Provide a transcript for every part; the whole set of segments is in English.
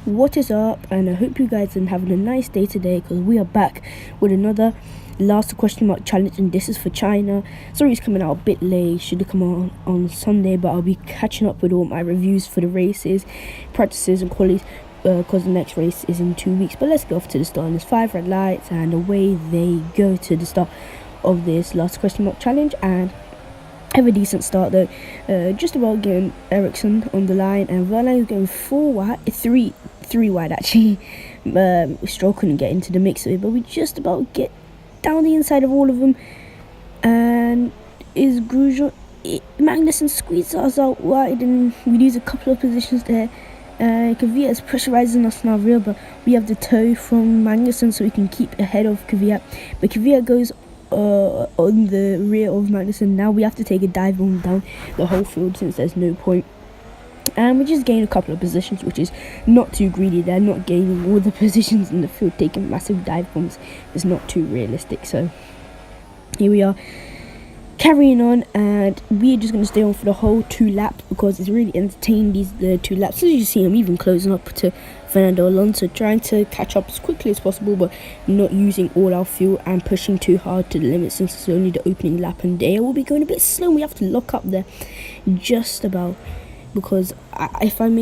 What is up? And I hope you guys are having a nice day today, because we are back with another last question mark challenge, and this is for China. Sorry it's coming out a bit late, should have come on Sunday, but I'll be catching up with all my reviews for the races, practices and qualities, because the next race is in 2 weeks. But let's go off to the start. And there's 5 red lights, and away they go to the start of this last question mark challenge. And have a decent start though, just about getting Ericsson on the line, and Verlaine is going 3 wide actually. Stroll couldn't get into the mix of it, but we just about get down the inside of all of them. And is Grosjean, Magnussen squeezes us out wide, and we lose a couple of positions there. Kvyat is pressurizing us now rear, but we have the toe from Magnussen, so we can keep ahead of Kvyat. But Kvyat goes on the rear of Magnussen. Now we have to take a dive bomb down the whole field, since there's no point. And we just gain a couple of positions, which is not too greedy. They're not gaining all the positions in the field. Taking massive dive bombs is not too realistic. So here we are, carrying on, and we're just going to stay on for the whole 2 laps, because it's really entertaining, the 2 laps. As you see, I'm even closing up to Fernando Alonso, trying to catch up as quickly as possible, but not using all our fuel and pushing too hard to the limit, since it's only the opening lap and they will be going a bit slow. We have to lock up there just about, because if I had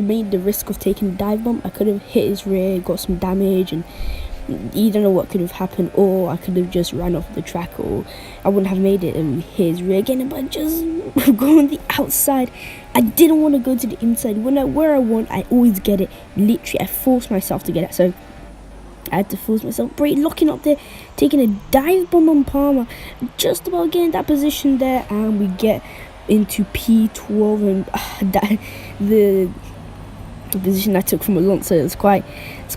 made the risk of taking a dive bomb, I could have hit his rear, got some damage, and you don't know what could have happened. Or I could have just ran off the track, or I wouldn't have made it and hit his rear again. But just go on the outside. I didn't want to go to the inside. Where I want, I always get it. Literally, I forced myself to get it. So I had to force myself. Bray locking up there, taking a dive bomb on Palmer, just about getting that position there, and we get into P12, and the position I took from Alonso is quite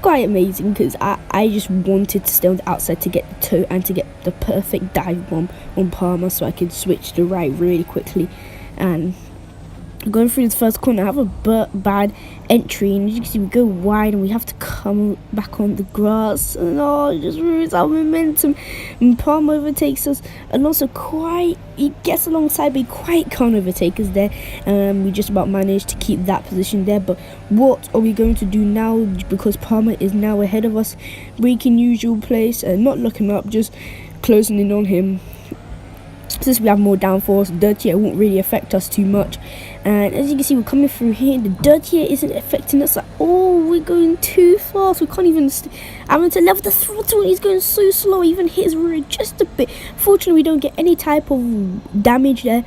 amazing, because I just wanted to stay on the outside to get the toe and to get the perfect dive bomb on Palmer, so I could switch to the right really quickly. And going through this first corner, I have a bad entry, and as you can see, we go wide and we have to come back on the grass, and it just ruins our momentum. And Palmer overtakes us, and also he gets alongside, but he quite can't overtake us there. We just about managed to keep that position there. But what are we going to do now, because Palmer is now ahead of us? Breaking usual place, not looking up, just closing in on him. Since we have more downforce, dirty air won't really affect us too much. And as you can see, we're coming through here, the dirty air isn't affecting us at all. We're going too fast, we can't even I'm going to level the throttle, and he's going so slow. Even hit his rear just a bit. Fortunately, we don't get any type of damage there.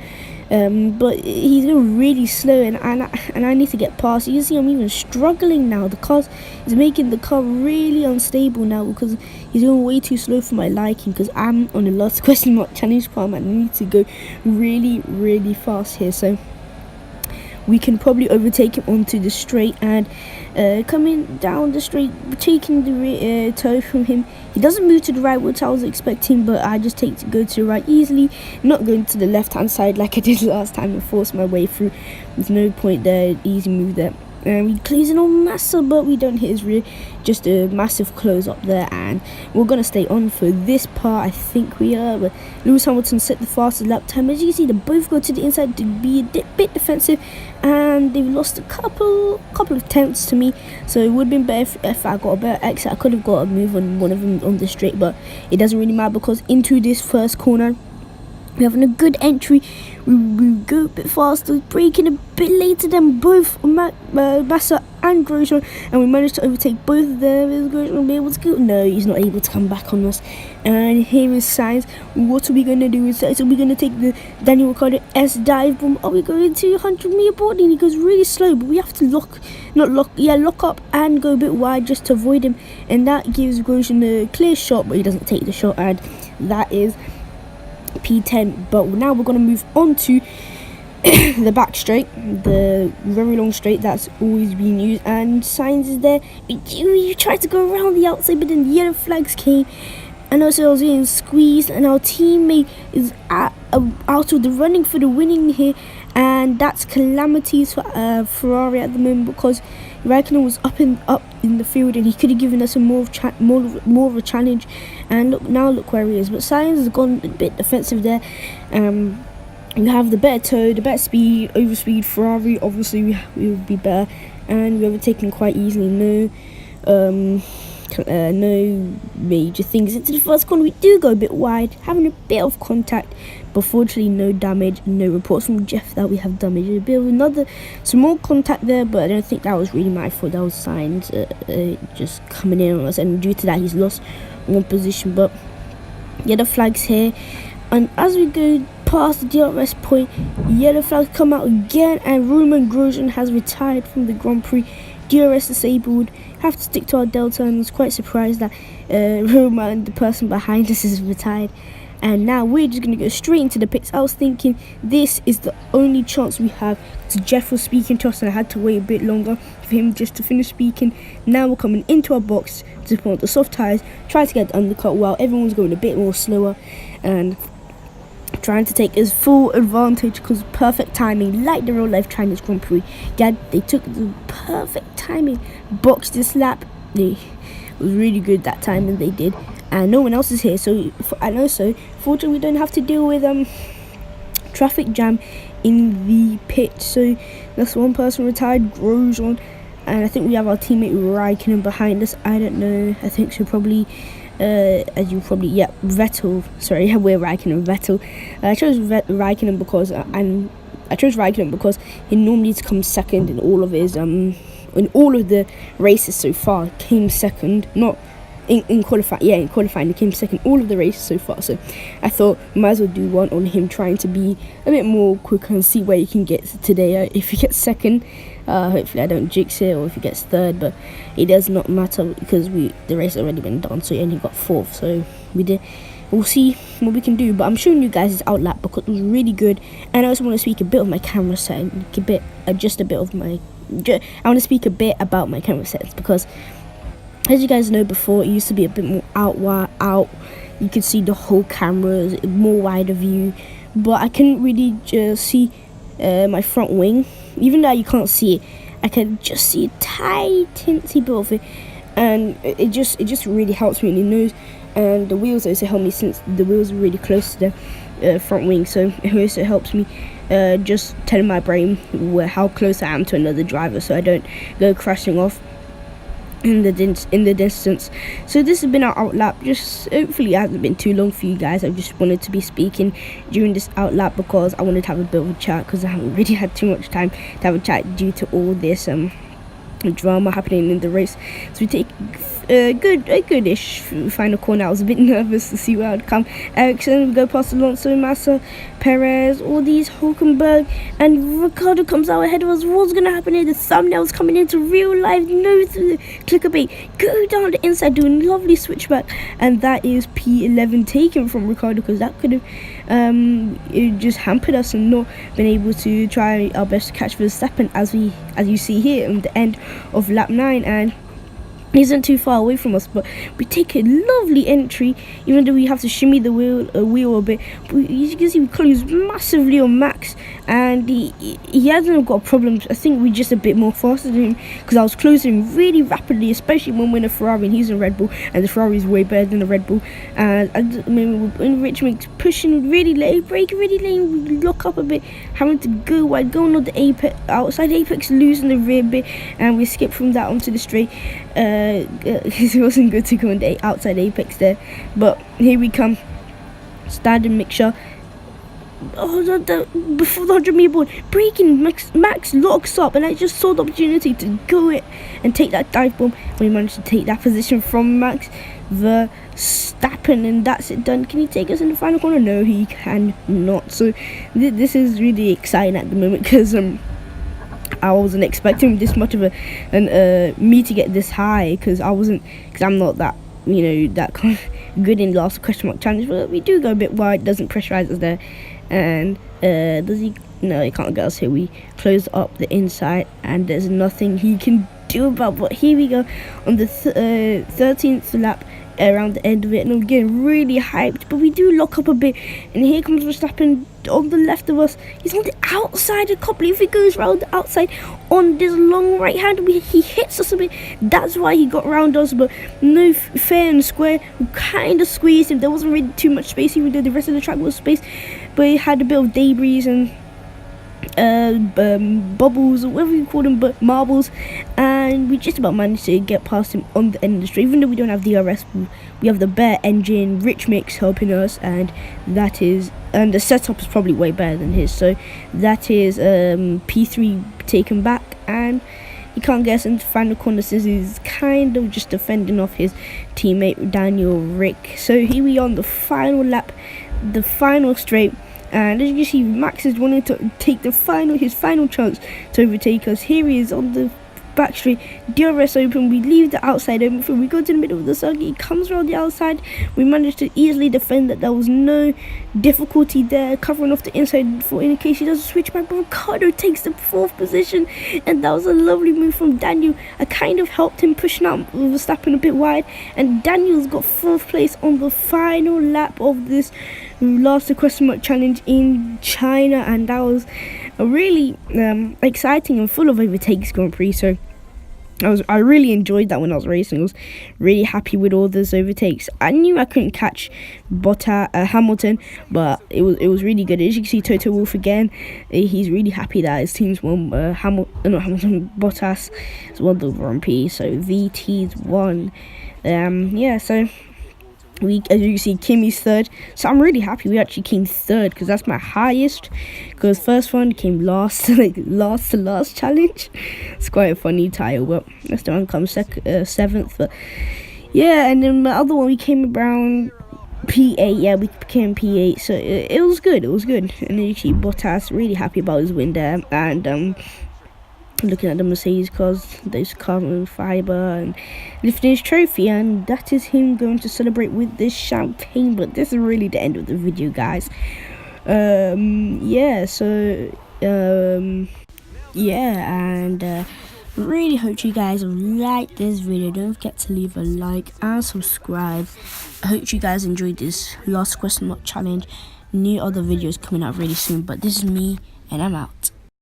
But he's going really slow, and I need to get past. You can see I'm even struggling now. The car is making the car really unstable now, because he's going way too slow for my liking, because I'm on the last question mark challenge farm, and I need to go really fast here. So we can probably overtake him onto the straight, and coming down the straight, taking the toe from him. He doesn't move to the right, which I was expecting, but I just go to the right easily, not going to the left hand side like I did last time, and force my way through. There's no point there, easy move there. And we close in on Massa, but we don't hit his rear. Just a massive close up there, and we're going to stay on for this part. I think we are. But Lewis Hamilton set the fastest lap time. As you can see, they both go to the inside to be a bit defensive, and they've lost a couple of tenths to me. So it would have been better if I got a better exit. I could have got a move on one of them on the straight, but it doesn't really matter, because into this first corner, we're having a good entry. We go a bit faster, braking a bit later than both Massa and Grosjean, and we managed to overtake both of them. Is Grosjean be able to go? No, he's not able to come back on us. And here is Sainz. What are we going to do with Sainz? Are we going to take the Daniel Ricciardo S dive bomb? Are we going to 100-meter boarding? He goes really slow, but we have to lock up and go a bit wide just to avoid him, and that gives Grosjean a clear shot, but he doesn't take the shot, and that is P10. But now we're going to move on to the back straight, the very long straight that's always been used, and Sainz is there. You tried to go around the outside, but then the yellow flags came, and also I was getting squeezed, and our teammate is out of the running for the winning here, and that's calamities for Ferrari at the moment, because Raikkonen was up in the field, and he could have given us a more of a challenge. And look where he is. But Sainz has gone a bit defensive there. We have the better toe, the better speed, overspeed. Ferrari obviously we would be better. and we overtaken quite easily. No major things. Into the first corner, we do go a bit wide, having a bit of contact, but fortunately no damage. No reports from Jeff that we have damage. A bit of another small contact there, but I don't think that was really my fault. That was signs just coming in on us, and due to that he's lost one position. But yellow flags here, and as we go past the DRS point, yellow flags come out again, and Roman Grosjean has retired from the Grand Prix. DRS disabled. Have to stick to our delta, and I was quite surprised that Roman, the person behind us, is retired. And now we're just going to go straight into the pits. I was thinking this is the only chance we have. So Jeff was speaking to us, and I had to wait a bit longer for him just to finish speaking. Now we're coming into our box to put on the soft tyres, try to get the undercut while everyone's going a bit more slower, and trying to take his full advantage, because perfect timing, like the real life Chinese Grand Prix. Yeah, they took the perfect timing, boxed this lap. It was really good that time, and they did, and no one else is here. So and also fortunately we don't have to deal with traffic jam in the pit. So that's one person retired, Grosjean, and I think we have our teammate Raikkonen behind us. I don't know, I think so, probably as you probably, yeah, Vettel. Sorry, we're Raikkonen, Vettel. I chose Raikkonen because I chose Raikkonen because he normally comes second in all of his in all of the races so far. Came second, not in qualifying. Yeah, in qualifying he came second all of the races so far. So I thought we might as well do one on him, trying to be a bit more quicker and see where he can get today. If he gets second, hopefully I don't jinx it, or if he gets third, but it does not matter because the race has already been done, so he only got fourth. So we'll see what we can do. But I'm showing you guys his outlap because it was really good, and I also want to speak a bit of my camera setting, I want to speak a bit about my camera settings, because as you guys know, before it used to be a bit more out. You could see the whole camera, more wider view, but I couldn't really just see my front wing. Even though you can't see it, I can just see a teensy bit of it, and it just really helps me in the nose. And the wheels also help me, since the wheels are really close to the front wing, so it also helps me just telling my brain how close I am to another driver, so I don't go crashing off in the distance. So this has been our outlap. Just hopefully it hasn't been too long for you guys. I just wanted to be speaking during this outlap because I wanted to have a bit of a chat, because I haven't really had too much time to have a chat due to all this drama happening in the race. So we take a goodish final corner. I was a bit nervous to see where I'd come. Ericsson, we go past Alonso, Massa, Perez, all these, Hulkenberg, and Ricardo comes out ahead of us. What's gonna happen here? The thumbnail's coming into real life. No clickbait. Go down the inside, doing lovely switchback, and that is P11 taken from Ricardo, because that could have it just hampered us and not been able to try our best to catch Verstappen, as you see here at the end of lap 9, and he isn't too far away from us. But we take a lovely entry, even though we have to shimmy the wheel a bit. But as you can see, we close massively on Max, and he hasn't got problems. I think we're just a bit more faster than him, because I was closing really rapidly, especially when we're in a Ferrari and he's in Red Bull, and the Ferrari is way better than the Red Bull. And I mean, when Rich makes pushing really late, braking really late, we lock up a bit, having to go wide, going on the apex, outside apex, losing the rear bit, and we skip from that onto the straight. It wasn't good to go on the outside apex there, but here we come, standard mixture. Before the 100-meter board, braking, Max locks up, and I just saw the opportunity to go it and take that dive bomb. We managed to take that position from Max Verstappen, and that's it done. Can he take us in the final corner? No, he cannot. So this is really exciting at the moment, because I wasn't expecting this much of me to get this high, because I'm not that, that kind of good in the last question mark challenge. But we do go a bit wide, doesn't pressurize us there. And does he? No, he can't get us here. We close up the inside, and there's nothing he can do about. But here we go on the 13th lap, around the end of it, and I'm getting really hyped. But we do lock up a bit, and here comes Verstappen on the left of us. He's on the outside. I can't believe if he goes round the outside on this long right hand, he hits us a bit. That's why he got round us, but no, fair and square. We kind of squeezed him. There wasn't really too much space, even though the rest of the track was space, but it had a bit of debris, and bubbles or whatever you call them, but marbles, and we just about managed to get past him on the end of the straight. Even though we don't have DRS, we have the Bear engine, Rich Mix helping us, and the setup is probably way better than his, so that is P3 taken back, and he can't get us into the final corner since he's kind of just defending off his teammate Daniel Rick. So here we are on the final lap, the final straight, and as you can see, Max is wanting to take his final chance to overtake us. Here he is on the back straight, DRS open, we leave the outside open, we go to the middle of the circuit, he comes around the outside, we managed to easily defend that. There was no difficulty there, covering off the inside for in case he doesn't switch back, but Ricciardo takes the 4th position, and that was a lovely move from Daniel. I kind of helped him pushing out Verstappen a bit wide, and Daniel's got 4th place on the final lap of this last question mark challenge in China, and that was a really exciting and full of overtakes Grand Prix. So I really enjoyed that when I was racing. I was really happy with all those overtakes. I knew I couldn't catch Hamilton, but it was really good. As you can see, Toto Wolff again, he's really happy that his team's won. Bottas has won the Grand Prix, so VT's won. So as you can see, Kimi's 3rd, so I'm really happy we actually came 3rd, because that's my highest, because first one came last, like last to last challenge. It's quite a funny title, but this one comes 7th, but yeah. And then the other one we came around P8, yeah, we became P8, so it was good, and then you see Bottas really happy about his win there, and looking at the Mercedes cars, those carbon fiber, and lifting his trophy, and that is him going to celebrate with this champagne. But this is really the end of the video, guys. Really hope you guys liked this video. Don't forget to leave a like and subscribe. I hope you guys enjoyed this last question mark challenge. New other videos coming out really soon, but this is me, and I'm out.